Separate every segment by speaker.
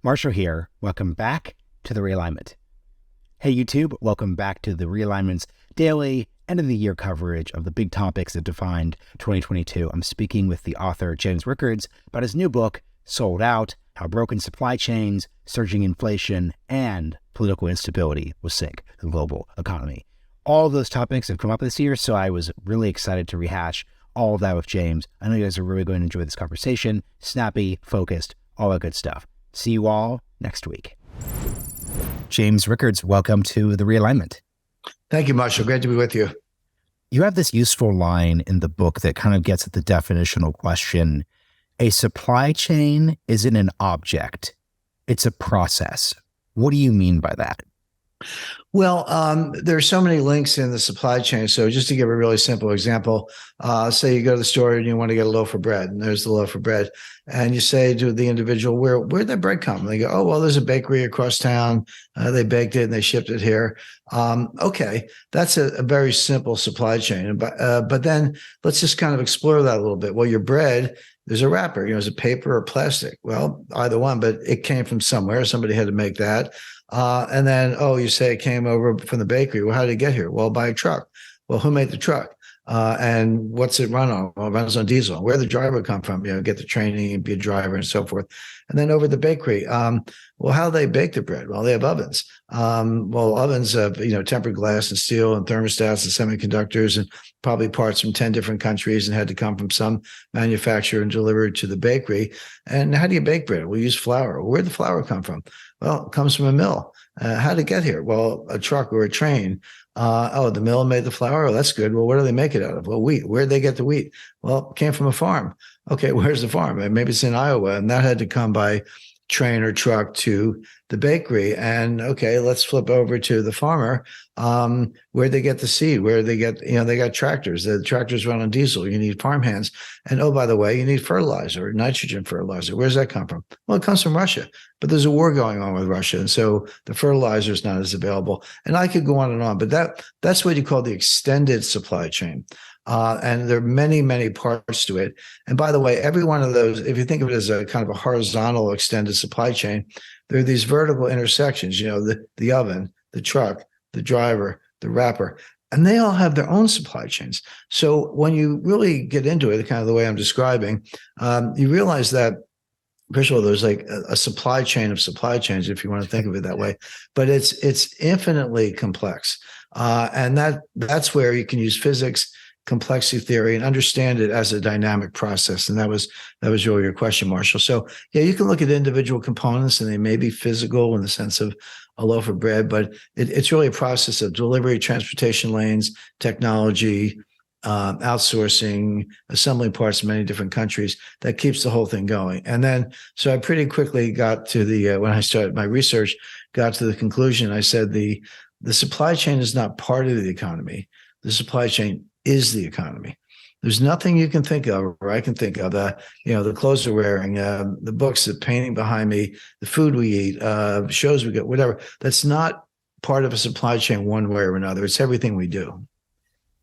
Speaker 1: Marshall here. Welcome back to the Realignment. Hey YouTube, welcome back to the Realignment's daily end of the year coverage of the big topics that defined 2022. I'm speaking with the author James Rickards about his new book, Sold Out: How Broken Supply Chains, Surging Inflation, and Political Instability Will Sink the Global Economy. All of those topics have come up this year, so I was really excited to rehash all of that with James. I know you guys are really going to enjoy this conversation. Snappy, focused, all that good stuff. See you all next week. James Rickards, welcome to the Realignment.
Speaker 2: Thank you, Marshall. Great to be with you.
Speaker 1: You have this useful line in the book that kind of gets at the definitional question. A supply chain isn't an object, it's a process. What do you mean by that?
Speaker 2: Well, there are so many links in the supply chain. So just to give a really simple example, say you go to the store and you want to get a loaf of bread, and there's the loaf of bread. And you say to the individual, where'd that bread come? And they go, oh, well, there's a bakery across town. They baked it and they shipped it here. Okay, that's a very simple supply chain. But then let's just kind of explore that a little bit. Well, your bread, there's a wrapper, is it paper or plastic? Well, either one, but it came from somewhere. Somebody had to make that. And then, you say it came over from the bakery. Well, how did it get here? Well, by a truck. Well, who made the truck? And what's it run on? Well, it runs on diesel. Where did the driver come from? Get the training and be a driver and so forth. And then over the bakery. Well, how do they bake the bread? Well, they have ovens. Ovens have, tempered glass and steel and thermostats and semiconductors and probably parts from 10 different countries and had to come from some manufacturer and delivered to the bakery. And how do you bake bread? We use flour. Where'd the flour come from? Well, it comes from a mill. How did it get here? Well, a truck or a train. The mill made the flour. Oh, that's good. Well, what do they make it out of? Well, wheat. Where'd they get the wheat? Well, it came from a farm. Okay, where's the farm? Maybe it's in Iowa, and that had to come by train or truck to the bakery. And okay, let's flip over to the farmer. Where'd they get the seed? Where they get, they got tractors. The tractors run on diesel. You need farm hands. And oh, by the way, you need fertilizer, nitrogen fertilizer. Where's that come from? Well, it comes from Russia, but there's a war going on with Russia. And so the fertilizer is not as available. And I could go on, but that's what you call the extended supply chain. And there are many, many parts to it. And by the way, every one of those, if you think of it as a kind of a horizontal extended supply chain, there are these vertical intersections, the oven, the truck, the driver, the wrapper, and they all have their own supply chains. So when you really get into it, kind of the way I'm describing, you realize that, first of all, there's like a supply chain of supply chains, if you want to think of it that way, but it's infinitely complex. And that's where you can use physics, complexity theory, and understand it as a dynamic process. And that was really your question, Marshall. So yeah, you can look at individual components and they may be physical in the sense of a loaf of bread, but it's really a process of delivery, transportation lanes, technology, outsourcing, assembling parts in many different countries that keeps the whole thing going. And then, so I pretty quickly got to when I started my research, got to the conclusion. I said, the supply chain is not part of the economy. The supply chain is the economy. There's nothing you can think of, or I can think of, the clothes we're wearing, the books, the painting behind me, the food we eat, shows we get, whatever. That's not part of a supply chain one way or another. It's everything we do.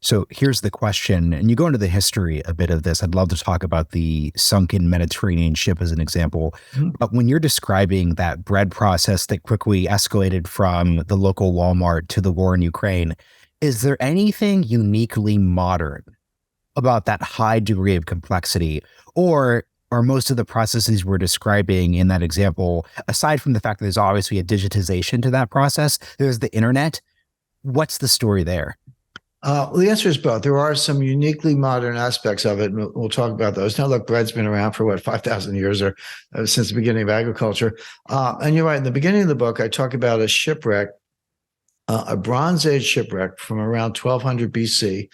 Speaker 1: So here's the question, and you go into the history a bit of this. I'd love to talk about the sunken Mediterranean ship as an example. Mm-hmm. But when you're describing that bread process that quickly escalated from the local Walmart to the war in Ukraine, is there anything uniquely modern about that high degree of complexity? Or are most of the processes we're describing in that example, aside from the fact that there's obviously a digitization to that process, there's the internet, what's the story there?
Speaker 2: Well, the answer is both. There are some uniquely modern aspects of it, and we'll talk about those. Now, look, bread's been around for 5,000 years or since the beginning of agriculture. And you're right. In the beginning of the book, I talk about a shipwreck, a Bronze Age shipwreck from around 1200 BC,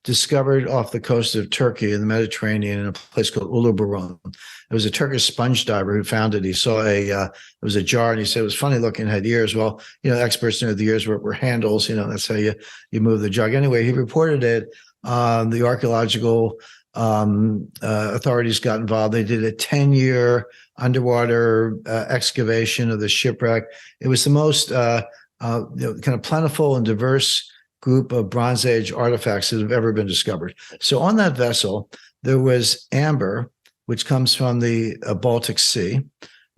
Speaker 2: discovered off the coast of Turkey in the Mediterranean in a place called Uluburun. It was a Turkish sponge diver who found it. He saw it was a jar, and he said it was funny looking, had ears. Well, experts knew the ears were handles. That's how you move the jug. Anyway, he reported it. The archaeological authorities got involved. They did a 10-year underwater excavation of the shipwreck. It was the most kind of plentiful and diverse group of Bronze Age artifacts that have ever been discovered. So on that vessel, there was amber, which comes from the Baltic Sea.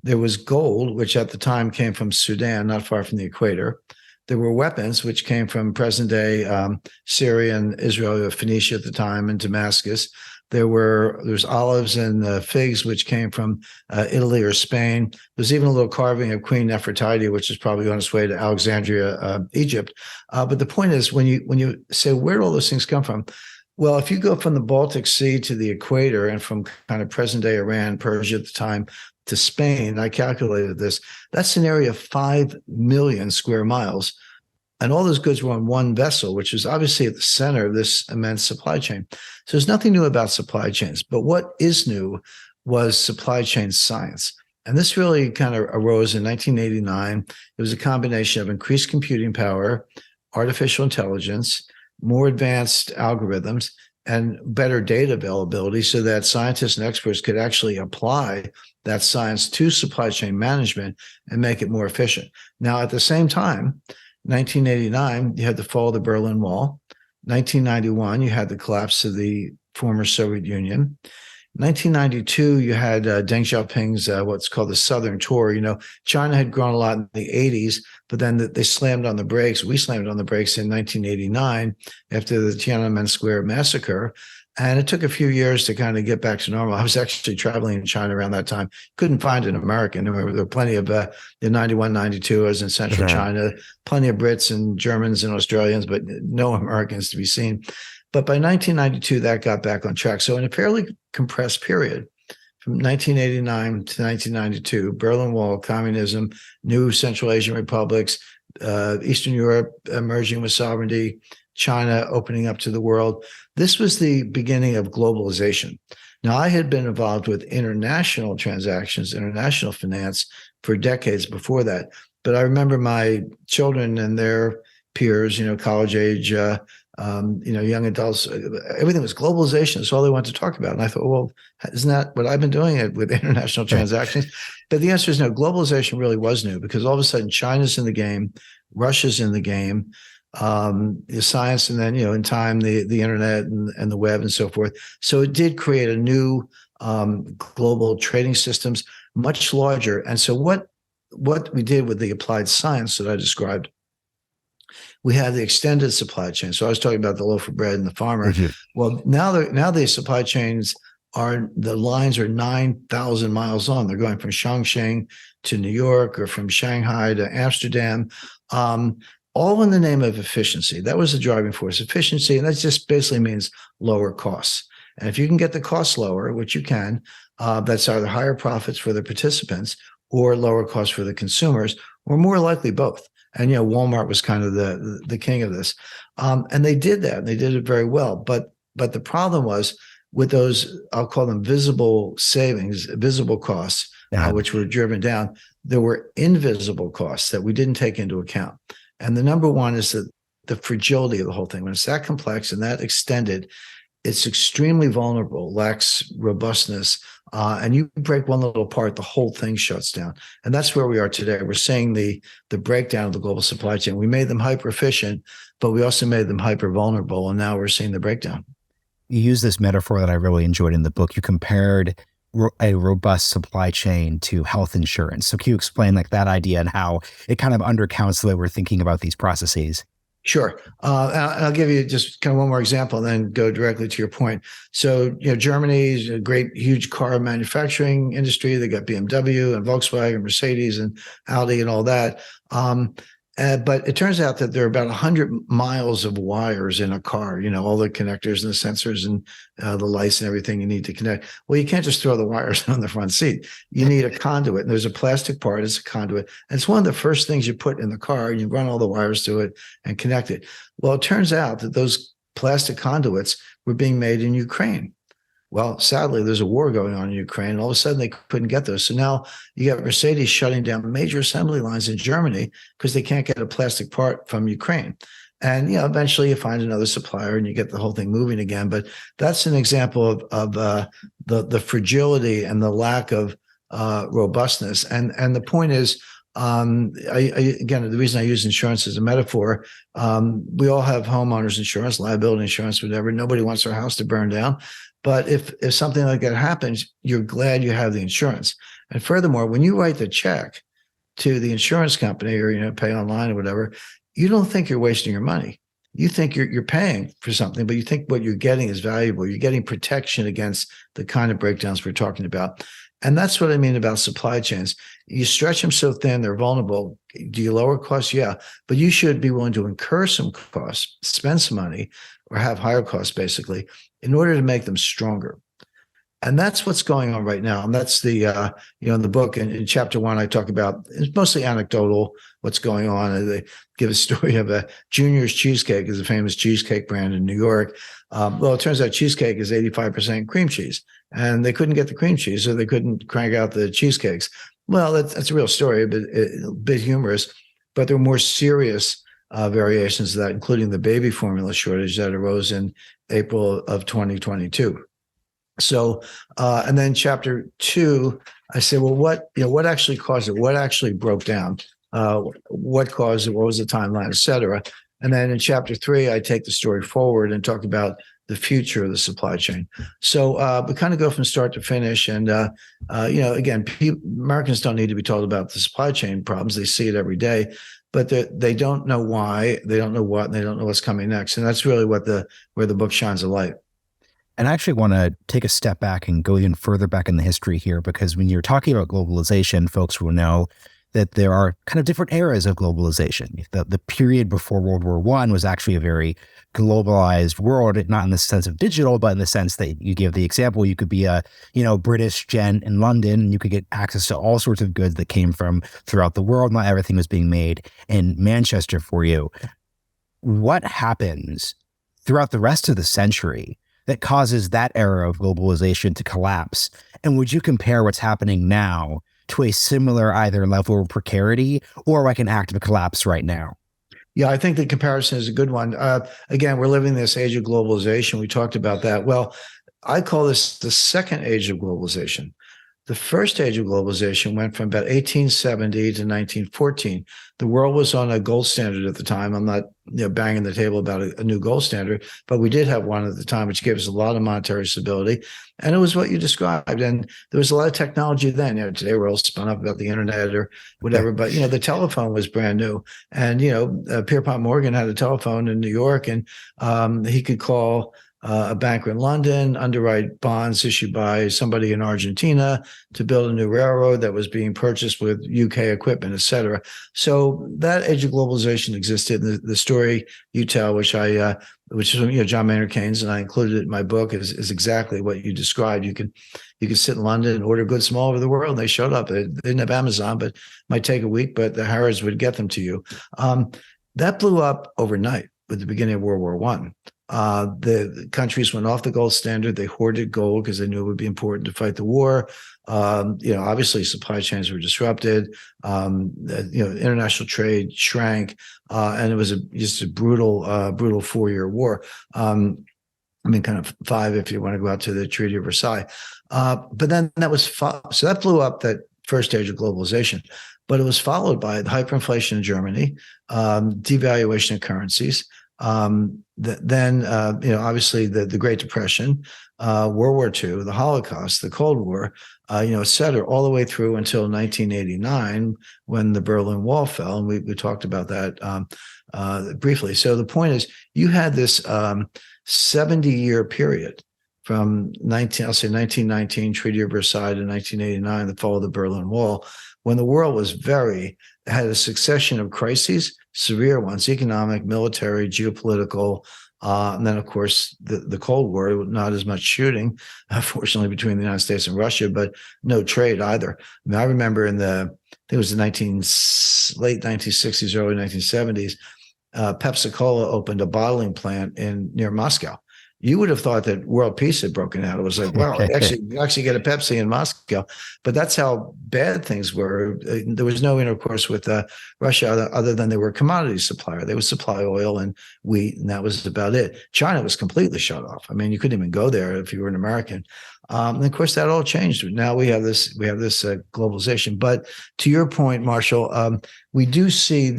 Speaker 2: There was gold, which at the time came from Sudan, not far from the equator. There were weapons, which came from present-day Syria and Israel, Phoenicia at the time, and Damascus. There's olives and figs, which came from Italy or Spain. There's even a little carving of Queen Nefertiti, which is probably on its way to Alexandria, Egypt. But the point is, when you say where do all those things come from? Well, if you go from the Baltic Sea to the equator and from kind of present-day Iran, Persia at the time, to Spain, I calculated this, that's an area of 5 million square miles. And all those goods were on one vessel, which is obviously at the center of this immense supply chain. So there's nothing new about supply chains. But what is new was supply chain science. And this really kind of arose in 1989. It was a combination of increased computing power, artificial intelligence, more advanced algorithms, and better data availability so that scientists and experts could actually apply that science to supply chain management and make it more efficient. Now, at the same time, 1989, you had the fall of the Berlin Wall. 1991, you had the collapse of the former Soviet Union. 1992, you had Deng Xiaoping's what's called the Southern Tour. China had grown a lot in the 80s, but then they slammed on the brakes. We slammed on the brakes in 1989 after the Tiananmen Square massacre. And it took a few years to kind of get back to normal. I was actually traveling in China around that time. Couldn't find an American. There were plenty of, in 91, 92, I was in central China, plenty of Brits and Germans and Australians, but no Americans to be seen. But by 1992, that got back on track. So in a fairly compressed period, from 1989 to 1992, Berlin Wall, communism, new Central Asian republics, Eastern Europe emerging with sovereignty, China opening up to the world. This was the beginning of globalization. Now, I had been involved with international transactions, international finance for decades before that. But I remember my children and their peers, college age, young adults, everything was globalization. That's all they wanted to talk about. And I thought, well, isn't that what I've been doing with international transactions? But the answer is no. Globalization really was new because all of a sudden China's in the game, Russia's in the game, the science, and then in time the internet and the web and so forth. So it did create a new global trading systems, much larger. And so what we did with the applied science that I described, we had the extended supply chain. So I was talking about the loaf of bread and the farmer. Mm-hmm. Well, now the supply chains the lines are 9,000 miles long. They're going from Chongqing to New York or from Shanghai to Amsterdam. All in the name of efficiency. That was the driving force, efficiency. And that just basically means lower costs. And if you can get the costs lower, which you can, that's either higher profits for the participants or lower costs for the consumers, or more likely both. And, Walmart was kind of the king of this. And they did that. And they did it very well. But the problem was with those, I'll call them visible savings, visible costs, which were driven down, there were invisible costs that we didn't take into account. And the number one is the fragility of the whole thing. When it's that complex and that extended, it's extremely vulnerable, lacks robustness, and you break one little part, the whole thing shuts down. And that's where we are today. We're seeing the breakdown of the global supply chain. We made them hyper efficient, but we also made them hyper vulnerable, and now we're seeing the breakdown.
Speaker 1: You use this metaphor that I really enjoyed in the book. You compared a robust supply chain to health insurance. So can you explain that idea and how it kind of undercounts the way we're thinking about these processes?
Speaker 2: Sure. I'll give you just kind of one more example and then go directly to your point. So, Germany's a great, huge car manufacturing industry. They got BMW and Volkswagen, Mercedes and Audi and all that. But it turns out that there are about 100 miles of wires in a car, all the connectors and the sensors and the lights and everything you need to connect. Well, you can't just throw the wires on the front seat. You need a conduit. And there's a plastic part. It's a conduit. And it's one of the first things you put in the car, and you run all the wires to it and connect it. Well, it turns out that those plastic conduits were being made in Ukraine. Well, sadly, there's a war going on in Ukraine, and all of a sudden they couldn't get those. So now you got Mercedes shutting down major assembly lines in Germany because they can't get a plastic part from Ukraine. And, eventually you find another supplier and you get the whole thing moving again. But that's an example of the fragility and the lack of robustness. And the point is, again, the reason I use insurance as a metaphor, we all have homeowners insurance, liability insurance, whatever. Nobody wants their house to burn down. But if something like that happens, you're glad you have the insurance. And furthermore, when you write the check to the insurance company or, pay online or whatever, you don't think you're wasting your money. You think you're paying for something, but you think what you're getting is valuable. You're getting protection against the kind of breakdowns we're talking about. And that's what I mean about supply chains. You stretch them so thin, they're vulnerable. Do you lower costs? Yeah. But you should be willing to incur some costs, spend some money, or have higher costs, basically, in order to make them stronger. And that's what's going on right now. And that's the, in the book in chapter 1, I talk about, it's mostly anecdotal, what's going on. And they give a story of a Junior's Cheesecake, is a famous cheesecake brand in New York. Well, it turns out cheesecake is 85% cream cheese, and they couldn't get the cream cheese, so they couldn't crank out the cheesecakes. Well, that's a real story, but a bit humorous. But there are more serious variations of that, including the baby formula shortage that arose in April of 2022. So, and then chapter 2, I say, well, what actually caused it? What actually broke down? What caused it? What was the timeline, et cetera? And then in chapter 3, I take the story forward and talk about the future of the supply chain. So we kind of go from start to finish. And, again, Americans don't need to be told about the supply chain problems. They see it every day, but they don't know why, they don't know what, and they don't know what's coming next. And that's really where the book shines a light.
Speaker 1: And I actually want to take a step back and go even further back in the history here, because when you're talking about globalization, folks will know that there are kind of different eras of globalization. The period before World War I was actually a very globalized world, not in the sense of digital, but in the sense that you give the example, you could be a, British gent in London, and you could get access to all sorts of goods that came from throughout the world. Not everything was being made in Manchester for you. What happens throughout the rest of the century that causes that era of globalization to collapse? And would you compare what's happening now to a similar either level of precarity or like an active collapse right now?
Speaker 2: Yeah, I think the comparison is a good one. Again, we're living this age of globalization. We talked about that. Well, I call this the second age of globalization. The first age of globalization went from about 1870 to 1914. The world was on a gold standard at the time. I'm not banging the table about a new gold standard, but we did have one at the time, which gave us a lot of monetary stability. And it was what you described. And there was a lot of technology then. Today we're all spun up about the internet or whatever, but the telephone was brand new. And Pierpont Morgan had a telephone in New York, and he could call a banker in London, underwrite bonds issued by somebody in Argentina to build a new railroad that was being purchased with UK equipment, et cetera. So that age of globalization existed. The story you tell, which is John Maynard Keynes, and I included it in my book, is exactly what you described. You could sit in London and order goods from all over the world, and they showed up. They didn't have Amazon, but it might take a week, but the Harrods would get them to you. That blew up overnight with the beginning of World War I. The countries went off the gold standard. They hoarded gold because they knew it would be important to fight the war. Obviously supply chains were disrupted. International trade shrank, and it was just a brutal 4-year war. Kind of 5 if you want to go out to the Treaty of Versailles. But then that was so that blew up that first stage of globalization. But it was followed by the hyperinflation in Germany, devaluation of currencies. Then obviously the Great Depression, World War II, the Holocaust, the Cold War, et cetera, all the way through until 1989 when the Berlin Wall fell. And we talked about that briefly. So the point is, you had this 70-year period from 1919, Treaty of Versailles, to 1989, the fall of the Berlin Wall, when the world was had a succession of crises, severe ones, economic, military, geopolitical, and then, of course, the Cold War, not as much shooting, unfortunately, between the United States and Russia, but no trade either. I remember I think it was the late 1960s, early 1970s, Pepsi-Cola opened a bottling plant near Moscow. You would have thought that world peace had broken out. It was like, wow, you actually get a Pepsi in Moscow. But that's how bad things were. There was no intercourse with Russia other than they were a commodity supplier. They would supply oil and wheat, and that was about it. China was completely shut off. You couldn't even go there if you were an American. And of course, that all changed. Now we have this globalization. But to your point, Marshall, we do see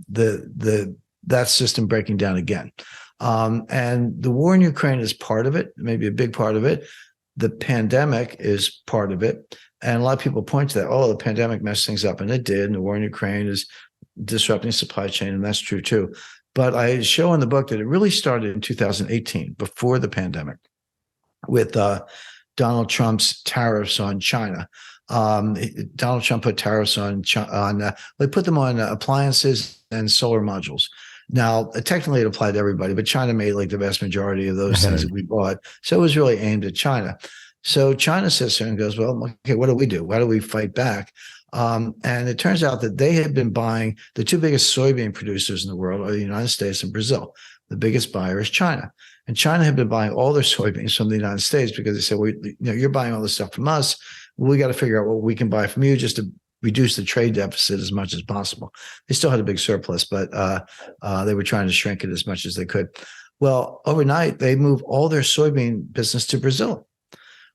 Speaker 2: that system breaking down again. And the war in Ukraine is part of it, maybe a big part of it. The pandemic is part of it. And a lot of people point to that. Oh, the pandemic messed things up, and it did. And the war in Ukraine is disrupting supply chain, and that's true too. But I show in the book that it really started in 2018, before the pandemic, with Donald Trump's tariffs on China. Donald Trump put tariffs on they put them on appliances and solar modules. Now, technically, it applied to everybody, but China made like the vast majority of those things that we bought. So it was really aimed at China. So China sits there and goes, well, okay, what do we do? Why do we fight back? And it turns out that they had been buying, the two biggest soybean producers in the world are the United States and Brazil. The biggest buyer is China. And China had been buying all their soybeans from the United States because they said, well, you're buying all this stuff from us. Well, we got to figure out what we can buy from you just to reduce the trade deficit as much as possible. They still had a big surplus, but they were trying to shrink it as much as they could. Well, overnight, they moved all their soybean business to Brazil.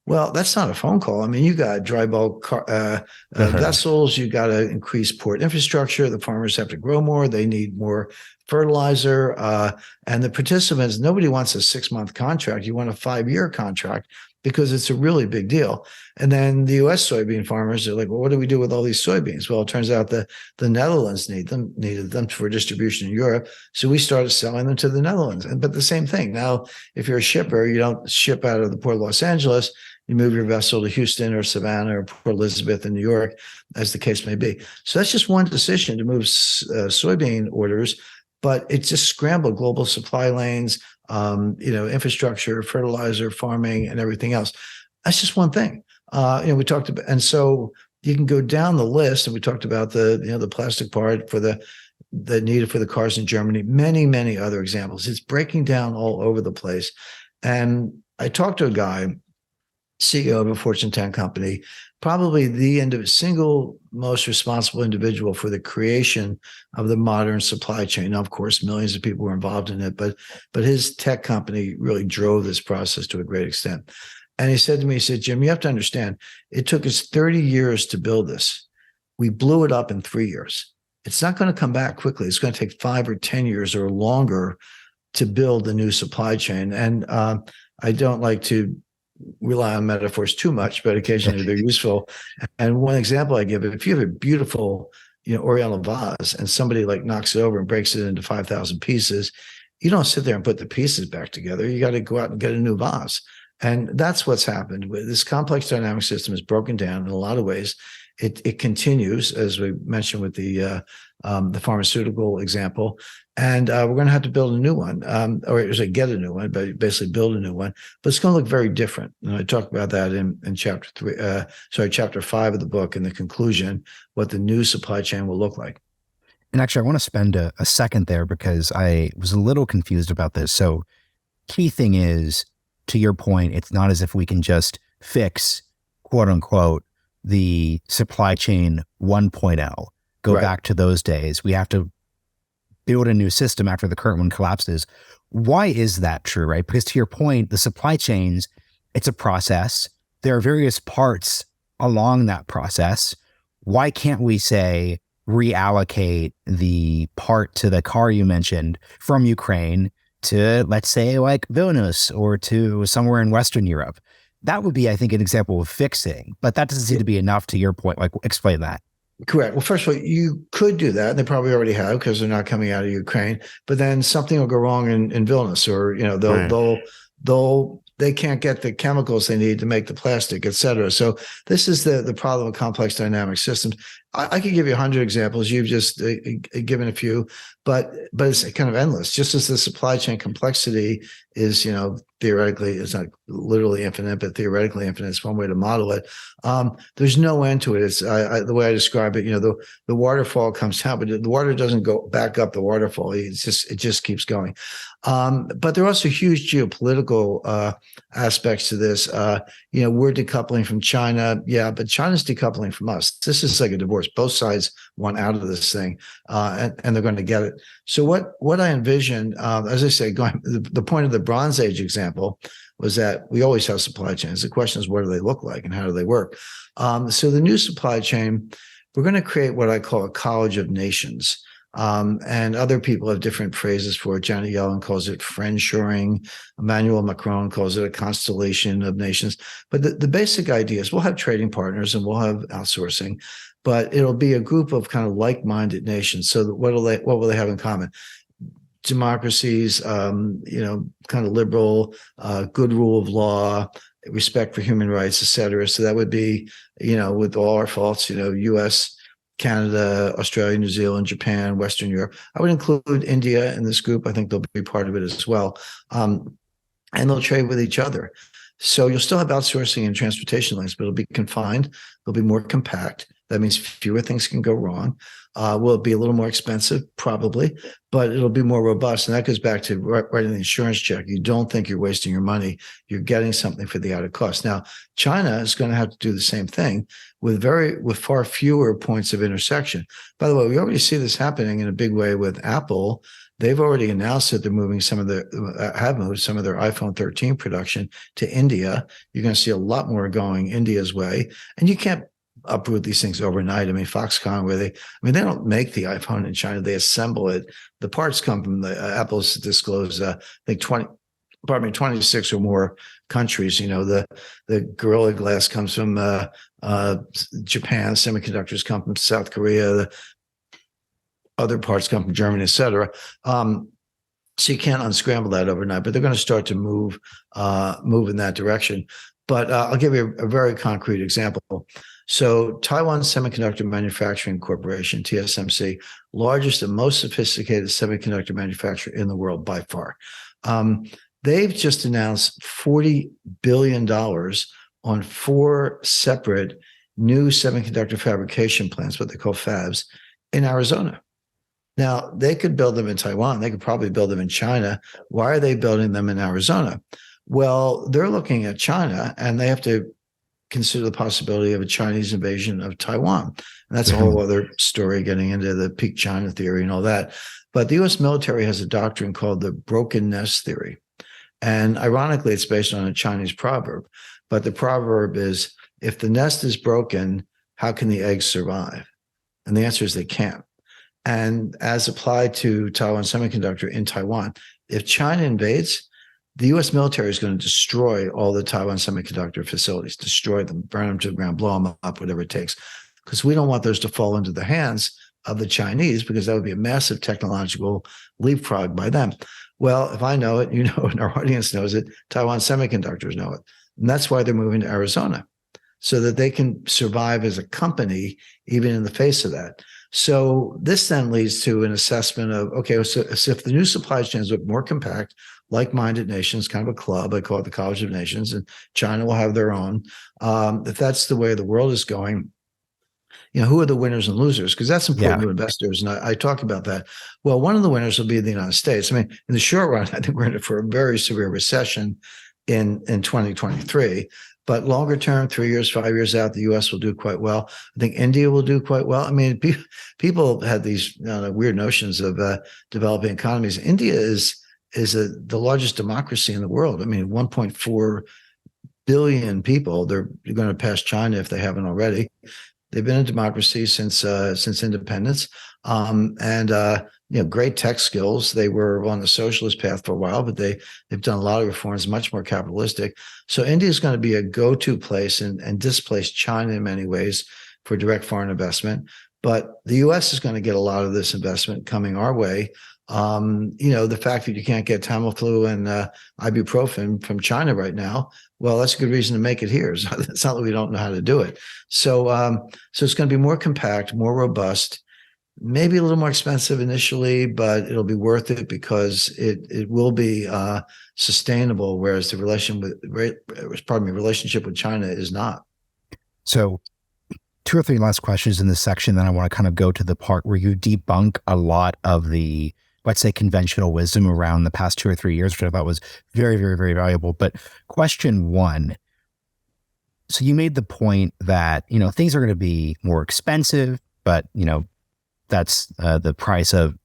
Speaker 2: Well, that's not a phone call. I mean, you got dry bulk vessels. You got to increase port infrastructure. The farmers have to grow more. They need more fertilizer. And the participants, nobody wants a 6-month contract. You want a 5-year contract because it's a really big deal. And then the U.S. soybean farmers are like, well, what do we do with all these soybeans? Well, it turns out that the Netherlands needed them for distribution in Europe. So we started selling them to the Netherlands. But the same thing. Now, if you're a shipper, you don't ship out of the port of Los Angeles. You move your vessel to Houston or Savannah or Port Elizabeth in New York, as the case may be. So that's just one decision to move soybean orders, but it just scrambled global supply lanes, infrastructure, fertilizer, farming, and everything else. That's just one thing. We talked about, and so you can go down the list, and we talked about the plastic part for the needed for the cars in Germany, many, many other examples. It's breaking down all over the place. And I talked to a guy, CEO of a Fortune 10 company, probably the single most responsible individual for the creation of the modern supply chain. Now, of course, millions of people were involved in it, but his tech company really drove this process to a great extent. And he said to me, he said, Jim, you have to understand, it took us 30 years to build this. We blew it up in 3 years. It's not going to come back quickly. It's going to take 5 or 10 years or longer to build the new supply chain. And I don't like to rely on metaphors too much, but occasionally they're useful. And one example I give, if you have a beautiful, Oriental vase and somebody like knocks it over and breaks it into 5,000 pieces, you don't sit there and put the pieces back together. You got to go out and get a new vase. And that's what's happened. This complex dynamic system is broken down in a lot of ways. It continues, as we mentioned with the pharmaceutical example, and we're going to have to build a new one, or get a new one, but basically build a new one. But it's going to look very different. And I talk about that in chapter 5 of the book, in the conclusion, what the new supply chain will look like.
Speaker 1: And actually, I want to spend a second there because I was a little confused about this. So, key thing is, to your point, it's not as if we can just fix, quote unquote, the supply chain 1.0, go
Speaker 2: Right.
Speaker 1: back to those days. We have to build a new system after the current one collapses. Why is that true, right? Because to your point, the supply chains, it's a process. There are various parts along that process. Why can't we say reallocate the part to the car you mentioned from Ukraine to, let's say, like Vilnius or to somewhere in Western Europe? That would be, I think, an example of fixing, but that doesn't seem to be enough to your point. Like, explain that.
Speaker 2: Correct. Well, first of all, you could do that, and they probably already have because they're not coming out of Ukraine. But then something will go wrong in Vilnius, or they can't get the chemicals they need to make the plastic, et cetera. So this is the problem of complex dynamic systems. I could give you 100 examples. You've just given a few, but it's kind of endless. Just as the supply chain complexity is, theoretically, it's not literally infinite, but theoretically infinite. It's one way to model it. There's no end to it. It's the way I describe it. The waterfall comes down, but the water doesn't go back up the waterfall. It just keeps going. But there are also huge geopolitical aspects to this. We're decoupling from China, but China's decoupling from us. This is like a divorce. Both sides want out of this thing, and they're going to get it. So what I envision, as I say, the point of the Bronze Age example was that we always have supply chains. The question is, what do they look like and how do they work? So the new supply chain, we're going to create what I call a college of nations. And other people have different phrases for it. Janet Yellen calls it friendshoring. Emmanuel Macron calls it a constellation of nations. But the basic idea is we'll have trading partners and we'll have outsourcing, but it'll be a group of kind of like-minded nations. So what will they have in common? Democracies, kind of liberal, good rule of law, respect for human rights, et cetera. So that would be, with all our faults, U.S., Canada, Australia, New Zealand, Japan, Western Europe. I would include India in this group. I think they'll be part of it as well. And they'll trade with each other. So you'll still have outsourcing and transportation links, but it'll be confined. It'll be more compact. That means fewer things can go wrong. Will it be a little more expensive? Probably, but it'll be more robust. And that goes back to writing the insurance check. You don't think you're wasting your money. You're getting something for the added cost. Now, China is going to have to do the same thing with far fewer points of intersection. By the way, we already see this happening in a big way with Apple. They've already announced that they're moving have moved some of their iPhone 13 production to India. You're going to see a lot more going India's way. And you can't uproot these things overnight. I mean, Foxconn, they don't make the iPhone in China. They assemble it. The parts come from Apple's disclosed, I think 26 or more countries. The Gorilla Glass comes from Japan. Semiconductors come from South Korea. The other parts come from Germany, et cetera. So you can't unscramble that overnight, but they're going to start to move in that direction. But I'll give you a very concrete example. So Taiwan Semiconductor Manufacturing Corporation, TSMC, largest and most sophisticated semiconductor manufacturer in the world by far. They've just announced $40 billion on 4 separate new semiconductor fabrication plants, what they call fabs, in Arizona. Now, they could build them in Taiwan. They could probably build them in China. Why are they building them in Arizona? Well, they're looking at China, and they have to consider the possibility of a Chinese invasion of Taiwan. And that's a whole other story, getting into the peak China theory and all that. But the U.S. military has a doctrine called the broken nest theory. And ironically, it's based on a Chinese proverb. But the proverb is, if the nest is broken, how can the eggs survive? And the answer is they can't. And as applied to Taiwan Semiconductor in Taiwan, if China invades, the U.S. military is going to destroy all the Taiwan semiconductor facilities, destroy them, burn them to the ground, blow them up, whatever it takes, because we don't want those to fall into the hands of the Chinese, because that would be a massive technological leapfrog by them. Well, if I know it, you know it, and our audience knows it, Taiwan semiconductors know it. And that's why they're moving to Arizona, so that they can survive as a company, even in the face of that. So this then leads to an assessment of, okay, so if the new supply chains look more compact, like-minded nations, kind of a club, I call it the College of Nations, and China will have their own. If that's the way the world is going, who are the winners and losers? Because that's important to investors, and I talk about that. Well, one of the winners will be the United States. I mean, in the short run, I think we're in it for a very severe recession in 2023. But longer term, 3 years, 5 years out, the U.S. will do quite well. I think India will do quite well. I mean, people had these weird notions of developing economies. India is the largest democracy in the world. I mean, 1.4 billion people. They're going to pass China if they haven't already. They've been a democracy since independence, and great tech skills. They were on the socialist path for a while, but they've done a lot of reforms, much more capitalistic. So India is going to be a go-to place and displace China in many ways for direct foreign investment. But the U.S. is going to get a lot of this investment coming our way. The fact that you can't get Tamiflu and ibuprofen from China right now, well, that's a good reason to make it here. So it's not that we don't know how to do it. So it's going to be more compact, more robust, maybe a little more expensive initially, but it'll be worth it because it will be sustainable, whereas the relationship with China is not.
Speaker 1: So 2 or 3 last questions in this section, then I want to kind of go to the part where you debunk a lot of the, let's say, conventional wisdom around the past 2 or 3 years, which I thought was very, very, very valuable. But question 1, so you made the point that, things are going to be more expensive, but, that's the price of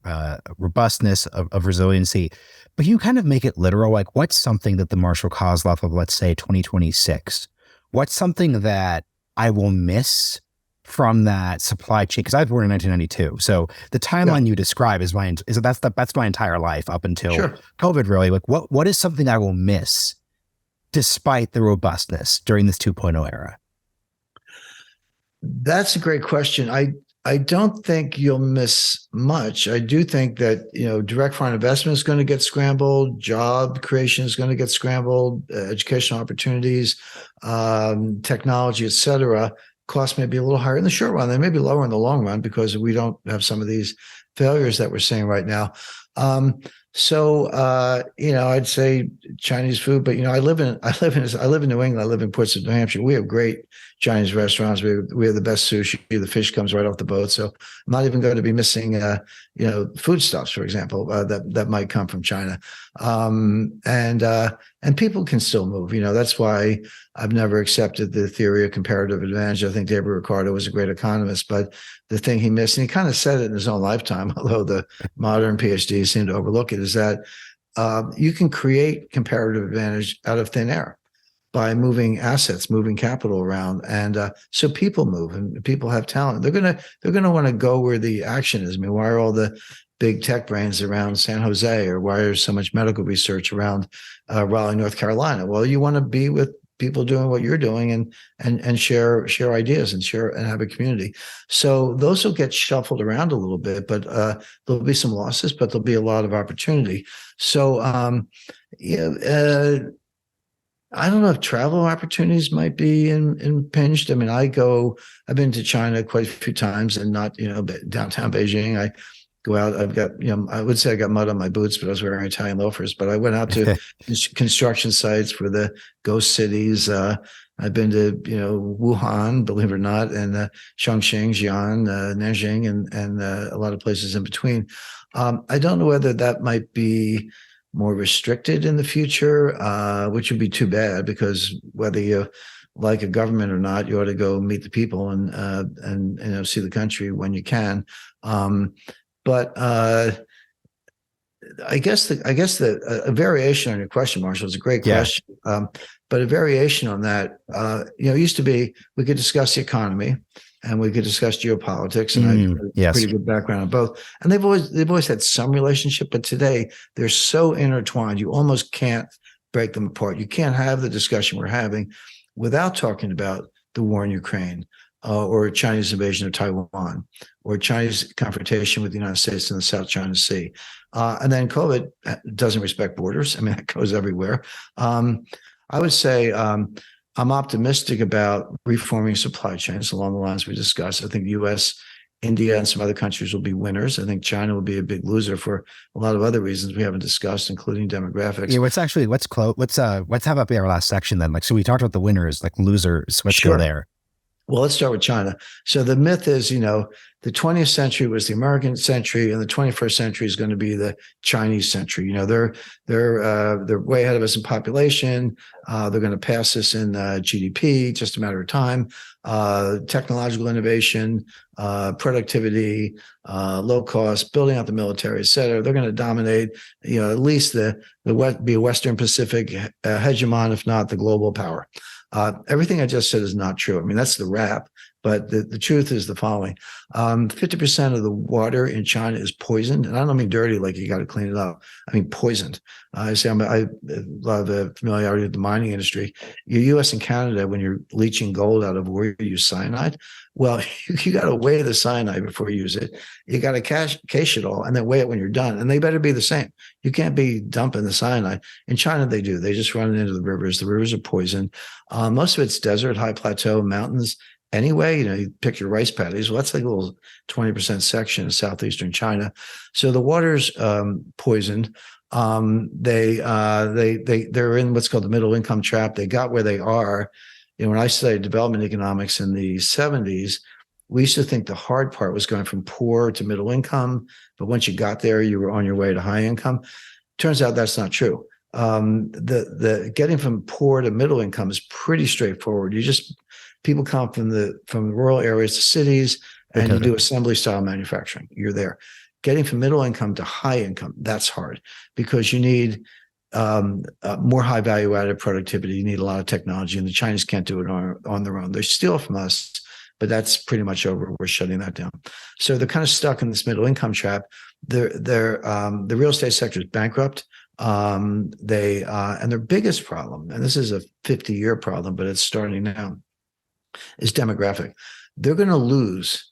Speaker 1: robustness, of resiliency. But you kind of make it literal, like what's something that the Marshall Kozloff of, let's say, 2026, what's something that I will miss from that supply chain? Because I was born in 1992, so the
Speaker 2: Yeah,
Speaker 1: timeline you describe that's my entire life up until
Speaker 2: sure.
Speaker 1: COVID. Really, like what is something I will miss despite the robustness during this 2.0 era?
Speaker 2: That's a great question. I don't think you'll miss much. I do think that direct foreign investment is going to get scrambled, job creation is going to get scrambled, educational opportunities, technology, et cetera. Costs may be a little higher in the short run. They may be lower in the long run because we don't have some of these failures that we're seeing right now. I'd say Chinese food, but I live in New England. I live in Portsmouth, New Hampshire. We have great Chinese restaurants. We have the best sushi. The fish comes right off the boat. So I'm not even going to be missing, foodstuffs, for example, that might come from China. And people can still move. That's why I've never accepted the theory of comparative advantage. I think David Ricardo was a great economist, but the thing he missed, and he kind of said it in his own lifetime, although the modern PhDs seem to overlook it, is that you can create comparative advantage out of thin air by moving assets, moving capital around, and so people move and people have talent. They're gonna want to go where the action is. I mean, why are all the big tech brains around San Jose, or why is so much medical research around Raleigh, North Carolina? Well, you want to be with people doing what you're doing and share ideas and share and have a community. So those will get shuffled around a little bit, but there'll be some losses, but there'll be a lot of opportunity. So I don't know if travel opportunities might be impinged. I mean, I've been to China quite a few times, and not, downtown Beijing. I go out, I've got, I would say I got mud on my boots, but I was wearing Italian loafers. But I went out to construction sites for the ghost cities. I've been to, Wuhan, believe it or not, and Chongqing, Xi'an, Nanjing, and a lot of places in between. I don't know whether that might be more restricted in the future, which would be too bad, because whether you like a government or not, you ought to go meet the people and see the country when you can. But I guess a variation on your question, Marshall, is a great question. But a variation on that, it used to be we could discuss the economy and we could discuss geopolitics, and I have a pretty good background on both. And they've always had some relationship, but today they're so intertwined, you almost can't break them apart. You can't have the discussion we're having without talking about the war in Ukraine, or Chinese invasion of Taiwan, or Chinese confrontation with the United States in the South China Sea. And then COVID doesn't respect borders. I mean, it goes everywhere. I would say I'm optimistic about reforming supply chains along the lines we discussed. I think the U.S., India, and some other countries will be winners. I think China will be a big loser for a lot of other reasons we haven't discussed, including demographics.
Speaker 1: Yeah, let's have up our last section then. Like, so we talked about the winners, like losers. Let's go there.
Speaker 2: Well, let's start with China. So the myth is, the 20th century was the American century, and the 21st century is going to be the Chinese century. They're way ahead of us in population. They're going to pass us in GDP, just a matter of time. Technological innovation, productivity, low cost, building out the military, et cetera. They're going to dominate. At least be a Western Pacific hegemon, if not the global power. Everything I just said is not true. I mean, that's the rap, but the truth is the following. 50% of the water in China is poisoned. And I don't mean dirty, like you got to clean it up. I mean poisoned. I have a lot of familiarity with the mining industry. The U.S. and Canada, when you're leaching gold out of ore, you use cyanide. Well, you got to weigh the cyanide before you use it. You got to cache it all and then weigh it when you're done. And they better be the same. You can't be dumping the cyanide. In China, they do. They just run it into the rivers. The rivers are poisoned. Most of it's desert, high plateau, mountains. Anyway, you pick your rice paddies. Well, that's like a little 20% section of southeastern China. So the water's poisoned. They're in what's called the middle income trap. They got where they are. When I studied development economics in the 70s, we used to think the hard part was going from poor to middle income. But once you got there, you were on your way to high income. Turns out that's not true. The getting from poor to middle income is pretty straightforward. People come from the rural areas to cities, and you do assembly style manufacturing. You're there. Getting from middle income to high income, that's hard, because you need more high value added productivity. You need a lot of technology, and the Chinese can't do it on their own. They steal from us but that's pretty much over. We're shutting that down. So they're kind of stuck in this middle income trap. The real estate sector is bankrupt. And their biggest problem, and this is a 50-year problem, but it's starting now, is demographic. They're going to lose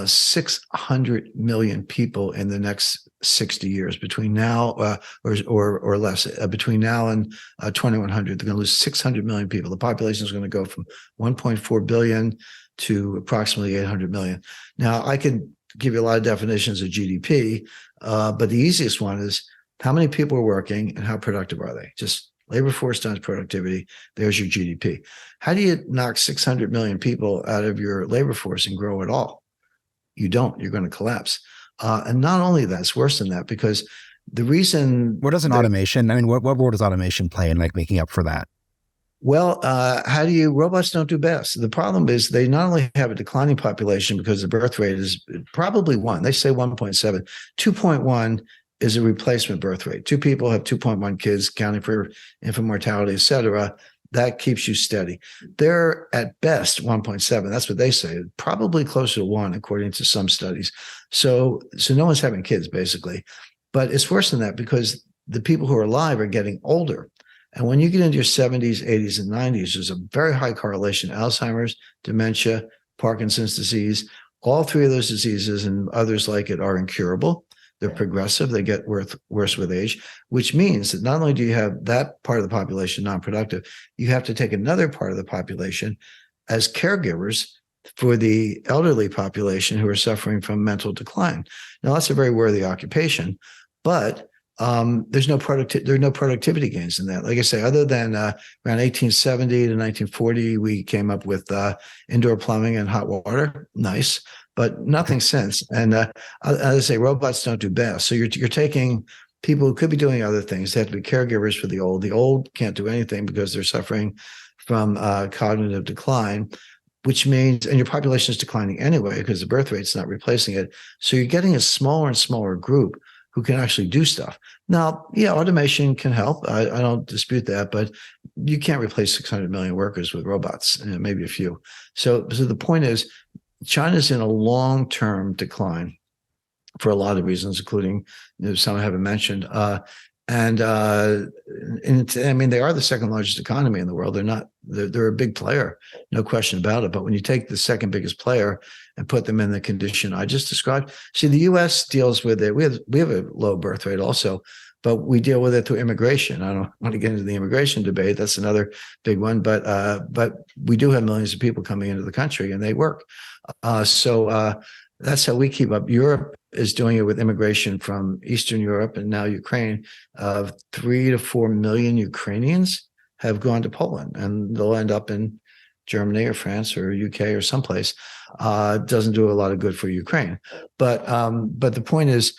Speaker 2: 600 million people in the next 60 years between now or less. Between now and 2100, they're going to lose 600 million people. The population is going to go from 1.4 billion to approximately 800 million. Now, I could give you a lot of definitions of GDP, but the easiest one is how many people are working and how productive are they? Just labor force times productivity. There's your GDP. How do you knock 600 million people out of your labor force and grow at all? You don't. You're going to collapse. And not only that, it's worse than that, because the reason...
Speaker 1: What does automation, I mean, what role does automation play in like making up for that?
Speaker 2: Well, robots don't do best. The problem is they not only have a declining population because the birth rate is probably 1. They say 1.7. 2.1 is a replacement birth rate. 2 people have 2.1 kids, counting for infant mortality, et cetera. That keeps you steady. They're at best 1.7. That's what they say. Probably closer to 1, according to some studies. So no one's having kids, basically. But it's worse than that because the people who are alive are getting older. And when you get into your 70s, 80s, and 90s, there's a very high correlation. Alzheimer's, dementia, Parkinson's disease, all 3 of those diseases and others like it are incurable. They're progressive. They get worse with age, which means that not only do you have that part of the population non-productive, you have to take another part of the population as caregivers for the elderly population who are suffering from mental decline. Now, that's a very worthy occupation, but there's no productivity gains in that. Like I say, other than around 1870 to 1940, we came up with indoor plumbing and hot water. Nice. But nothing since. And as I say, robots don't do best. So you're taking people who could be doing other things. They have to be caregivers for the old. The old can't do anything because they're suffering from cognitive decline, which means, and your population is declining anyway because the birth rate's not replacing it. So you're getting a smaller and smaller group who can actually do stuff. Now, yeah, automation can help. I don't dispute that, but you can't replace 600 million workers with robots, maybe a few. So the point is, China's in a long-term decline for a lot of reasons, including some I haven't mentioned. And I mean, they are the second largest economy in the world. They're a big player, no question about it. But when you take the second biggest player and put them in the condition I just described, see, the U.S. deals with it. We have a low birth rate also, but we deal with it through immigration. I don't want to get into the immigration debate. That's another big one. But we do have millions of people coming into the country, and they work. So that's how we keep up. Europe is doing it with immigration from Eastern Europe and now Ukraine. 3 to 4 million Ukrainians have gone to Poland, and they'll end up in Germany or France or UK or someplace. Doesn't do a lot of good for Ukraine. But the point is,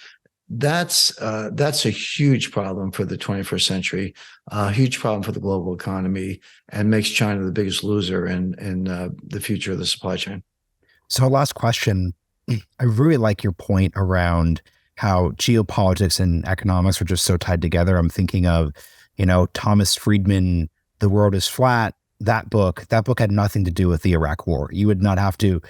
Speaker 2: that's a huge problem for the 21st century, a huge problem for the global economy, and makes China the biggest loser in the future of the supply chain.
Speaker 1: So last question, I really like your point around how geopolitics and economics are just so tied together. I'm thinking of, Thomas Friedman, The World is Flat. That book had nothing to do with the Iraq War. You would not have to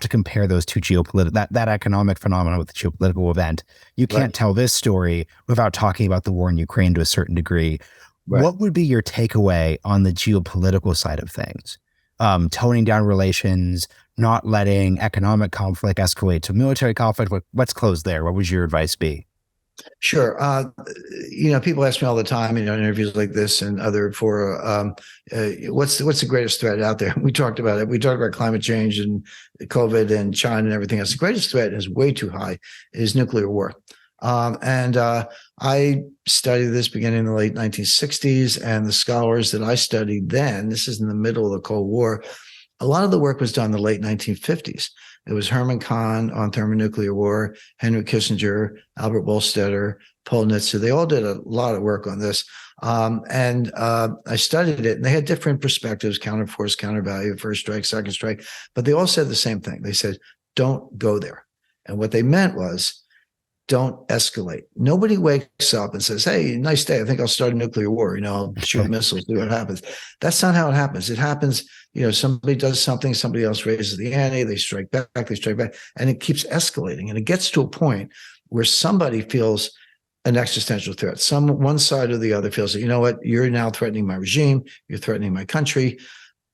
Speaker 1: compare those two that economic phenomenon with the geopolitical event. You can't tell this story without talking about the war in Ukraine to a certain degree. Right. What would be your takeaway on the geopolitical side of things? Toning down relations, not letting economic conflict escalate to military conflict. Let's close there. What would your advice be?
Speaker 2: Sure. People ask me all the time, in interviews like this and other what's the greatest threat out there? We talked about it. We talked about climate change and COVID and China and everything else. The greatest threat is way too high, is nuclear war. I studied this beginning in the late 1960s, and the scholars that I studied then, this is in the middle of the Cold War, a lot of the work was done in the late 1950s. It was Herman Kahn on thermonuclear war, Henry Kissinger, Albert Wohlstetter, Paul Nitze. They all did a lot of work on this. I studied it, and they had different perspectives: counterforce, countervalue, first strike, second strike. But they all said the same thing. They said, don't go there. And what they meant was, don't escalate. Nobody wakes up and says, hey, nice day, I think I'll start a nuclear war. I'll shoot missiles, see what happens. That's not how it happens. It happens somebody does something, somebody else raises the ante, they strike back, and it keeps escalating. And it gets to a point where somebody feels an existential threat. One side or the other feels that, you know what, you're now threatening my regime, you're threatening my country.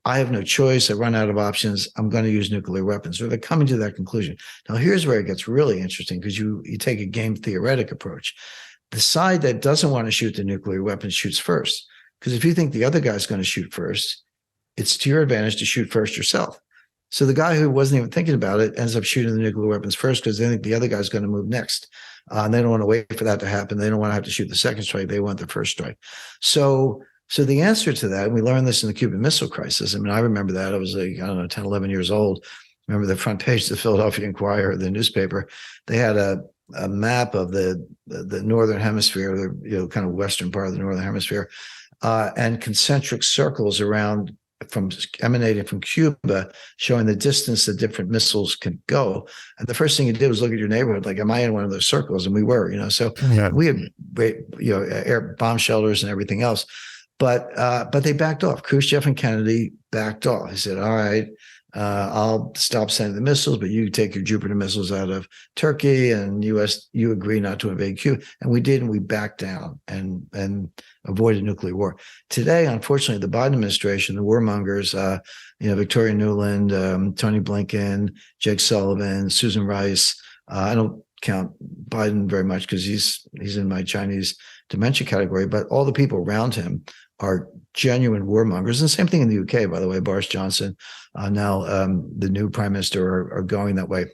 Speaker 2: I have no choice. I run out of options. I'm going to use nuclear weapons. Or they're coming to that conclusion. Now, here's where it gets really interesting, because you take a game theoretic approach. The side that doesn't want to shoot the nuclear weapons shoots first. Because if you think the other guy's going to shoot first, it's to your advantage to shoot first yourself. So the guy who wasn't even thinking about it ends up shooting the nuclear weapons first, because they think the other guy's going to move next. And they don't want to wait for that to happen. They don't want to have to shoot the second strike. They want the first strike. So the answer to that, and we learned this in the Cuban Missile Crisis. I mean, I remember that. I was 10, 11 years old. I remember the front page of the Philadelphia Inquirer, the newspaper. They had a map of the northern hemisphere, the kind of western part of the northern hemisphere, and concentric circles around emanating from Cuba, showing the distance that different missiles can go. And the first thing you did was look at your neighborhood, like, am I in one of those circles? And we were, so yeah. We had air bomb shelters and everything else. But they backed off. Khrushchev and Kennedy backed off. He said, all right, I'll stop sending the missiles, but you take your Jupiter missiles out of Turkey, and you agree not to invade Cuba. And we did, and we backed down and avoided nuclear war. Today, unfortunately, the Biden administration, the warmongers, Victoria Nuland, Tony Blinken, Jake Sullivan, Susan Rice, I don't count Biden very much because he's in my Chinese dementia category, but all the people around him are genuine warmongers. And the same thing in the UK, by the way. Boris Johnson, now the new prime minister, are going that way.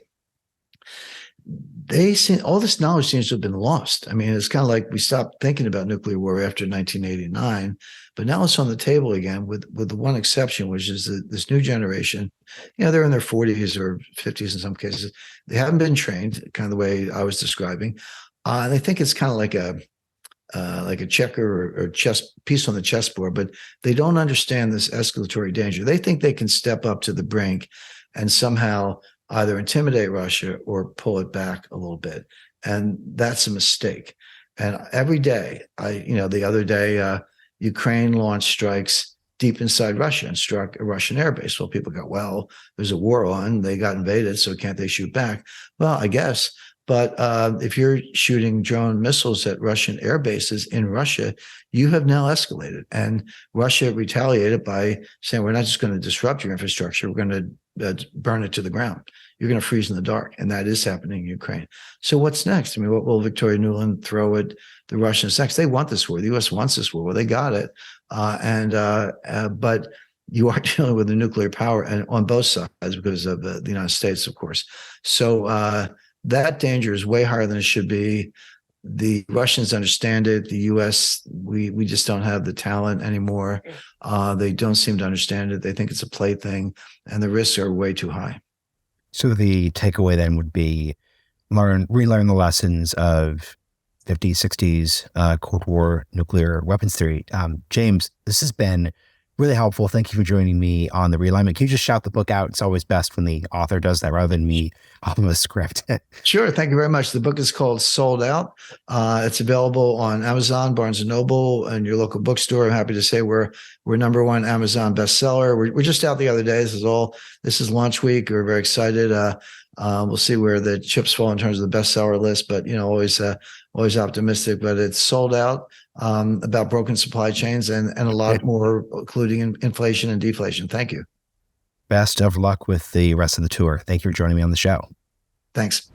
Speaker 2: All this knowledge seems to have been lost. I mean, it's kind of like we stopped thinking about nuclear war after 1989, but now it's on the table again, with the one exception, which is this new generation. They're in their 40s or 50s in some cases. They haven't been trained, kind of the way I was describing. And I think it's kind of like a checker or chess piece on the chessboard, but they don't understand this escalatory danger. They think they can step up to the brink and somehow either intimidate Russia or pull it back a little bit. And that's a mistake. And every day, the other day, Ukraine launched strikes deep inside Russia and struck a Russian airbase. Well, people go, well, there's a war on, they got invaded, so can't they shoot back? Well, I guess. But if you're shooting drone missiles at Russian air bases in Russia, you have now escalated. And Russia retaliated by saying, we're not just going to disrupt your infrastructure, we're going to burn it to the ground. You're going to freeze in the dark. And that is happening in Ukraine. So what's next? I mean, what will Victoria Nuland throw at the Russians next? They want this war. The U.S. wants this war. Well, they got it. But you are dealing with the nuclear power and on both sides because of the United States, of course. So that danger is way higher than it should be. The Russians understand it. The U.S., we just don't have the talent anymore. They don't seem to understand it. They think it's a plaything, and the risks are way too high.
Speaker 1: So the takeaway then would be relearn the lessons of 50s, 60s Cold War nuclear weapons theory. James, this has been really helpful. Thank you for joining me on the Realignment. Can you just shout the book out? It's always best when the author does that rather than me off of a script.
Speaker 2: Sure. Thank you very much. The book is called Sold Out. It's available on Amazon, Barnes & Noble, and your local bookstore. I'm happy to say we're number one Amazon bestseller. We're just out the other day. This is launch week. We're very excited. We'll see where the chips fall in terms of the bestseller list, but always optimistic. But it's sold out. About broken supply chains and a lot more, including inflation and deflation. Thank you.
Speaker 1: Best of luck with the rest of the tour. Thank you for joining me on the show.
Speaker 2: Thanks.